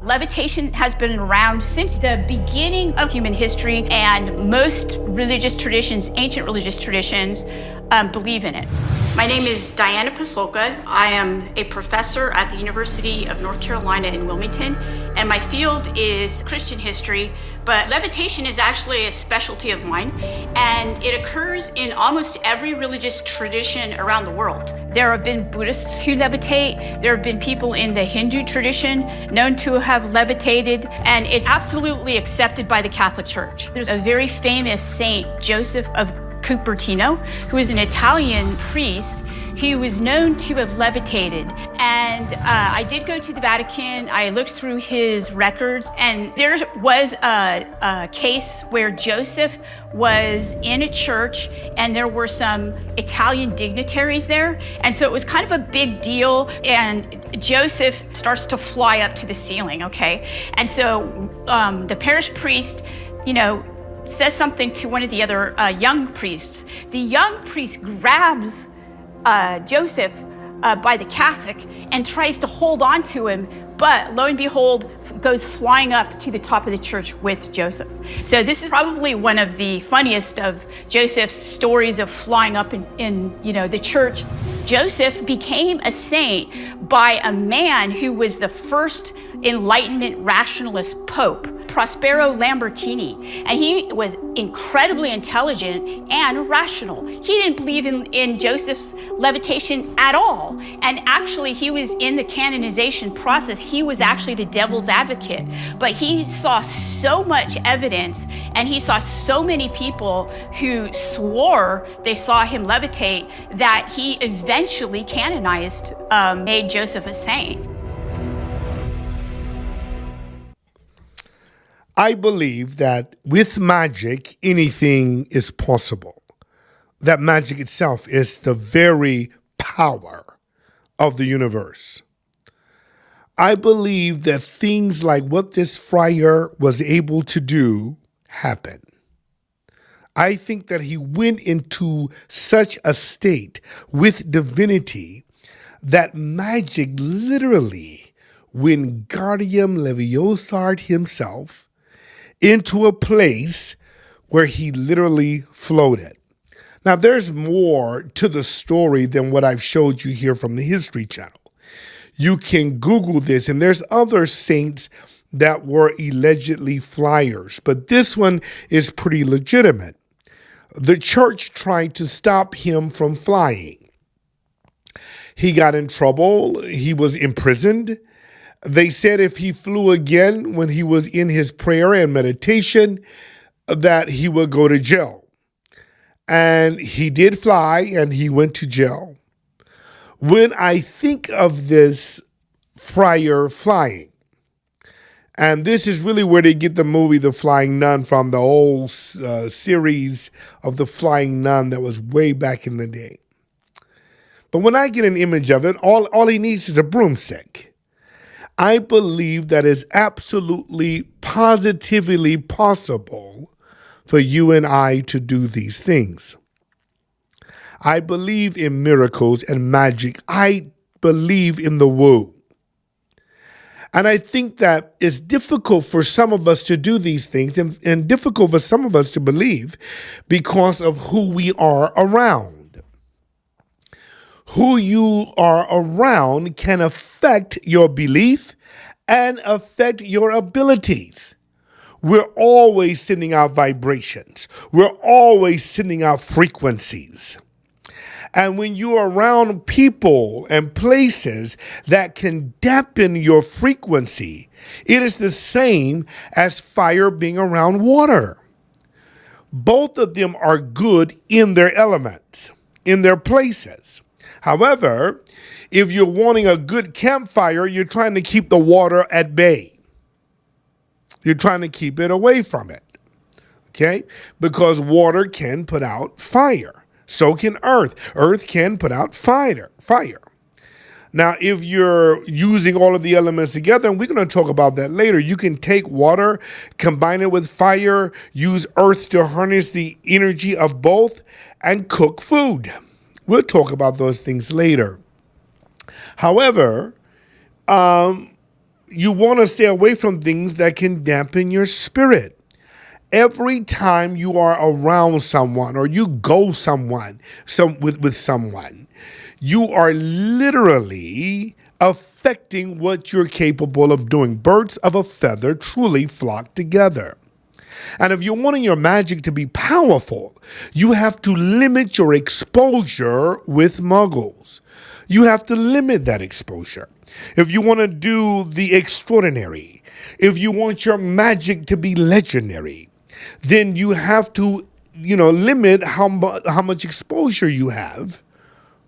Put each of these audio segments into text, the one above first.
Levitation has been around since the beginning of human history, and most religious traditions, ancient religious traditions, believe in it. My name is Diana Pasolka. I am a professor at the University of North Carolina in Wilmington, and my field is Christian history, but levitation is actually a specialty of mine, and it occurs in almost every religious tradition around the world. There have been Buddhists who levitate. There have been people in the Hindu tradition known to have levitated, and it's absolutely accepted by the Catholic Church. There's a very famous saint, Joseph of Cupertino, who is an Italian priest. He was known to have levitated. And I did go to the Vatican. I looked through his records, and there was a case where Joseph was in a church and there were some Italian dignitaries there. And so it was kind of a big deal. And Joseph starts to fly up to the ceiling, okay? And so the parish priest, says something to one of the other young priests. The young priest grabs Joseph by the cassock and tries to hold on to him, but lo and behold, goes flying up to the top of the church with Joseph. So this is probably one of the funniest of Joseph's stories of flying up in the church. Joseph became a saint by a man who was the first Enlightenment rationalist pope, Prospero Lambertini, and he was incredibly intelligent and rational. He didn't believe in Joseph's levitation at all, and actually he was in the canonization process. He was actually the devil's advocate, but he saw so much evidence, and he saw so many people who swore they saw him levitate that he eventually canonized, made Joseph a saint. I believe that with magic, anything is possible. That magic itself is the very power of the universe. I believe that things like what this friar was able to do happen. I think that he went into such a state with divinity that magic literally Wingardium Leviosa himself into a place where he literally floated. Now, there's more to the story than what I've showed you here from the History Channel. You can Google this, and there's other saints that were allegedly flyers, but this one is pretty legitimate. The church tried to stop him from flying. He got in trouble. He was imprisoned. They said if he flew again when he was in his prayer and meditation, that he would go to jail. And he did fly, and he went to jail. When I think of this friar flying, and this is really where they get the movie The Flying Nun from, the old series of The Flying Nun that was way back in the day. But when I get an image of it, all he needs is a broomstick. I believe that is absolutely, positively possible for you and I to do these things. I believe in miracles and magic. I believe in the woo. And I think that it's difficult for some of us to do these things and difficult for some of us to believe because of who we are around. Who you are around can affect your belief and affect your abilities. We're always sending out vibrations. We're always sending out frequencies. And when you're around people and places that can dampen your frequency, it is the same as fire being around water. Both of them are good in their elements, in their places. However, if you're wanting a good campfire, you're trying to keep the water at bay. You're trying to keep it away from it, okay? Because water can put out fire. So can earth. Earth can put out fire. Now, if you're using all of the elements together, and we're going to talk about that later, you can take water, combine it with fire, use earth to harness the energy of both, and cook food. We'll talk about those things later. However, you want to stay away from things that can dampen your spirit. Every time you are around someone or you go with someone, you are literally affecting what you're capable of doing. Birds of a feather truly flock together. And if you're wanting your magic to be powerful, you have to limit your exposure with muggles. You have to limit that exposure. If you want to do the extraordinary, if you want your magic to be legendary, then you have to, limit how much exposure you have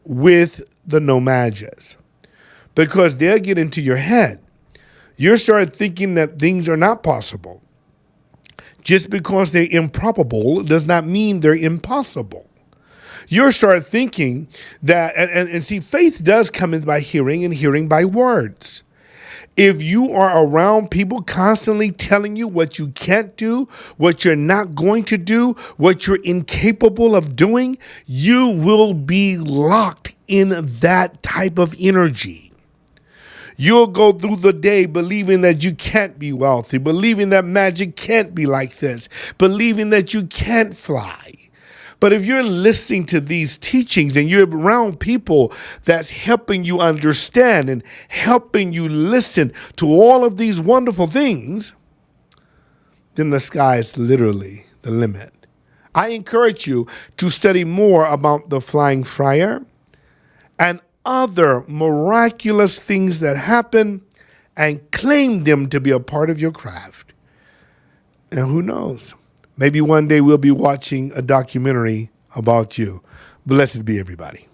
with the no mages, because they'll get into your head. You start thinking that things are not possible. Just because they're improbable does not mean they're impossible. You start thinking that, and see, faith does come in by hearing and hearing by words. If you are around people constantly telling you what you can't do, what you're not going to do, what you're incapable of doing, you will be locked in that type of energy. You'll go through the day believing that you can't be wealthy, believing that magic can't be like this, believing that you can't fly. But if you're listening to these teachings and you're around people that's helping you understand and helping you listen to all of these wonderful things, then the sky is literally the limit. I encourage you to study more about the Flying Friar and other miraculous things that happen and claim them to be a part of your craft. And who knows? Maybe one day we'll be watching a documentary about you. Blessed be everybody.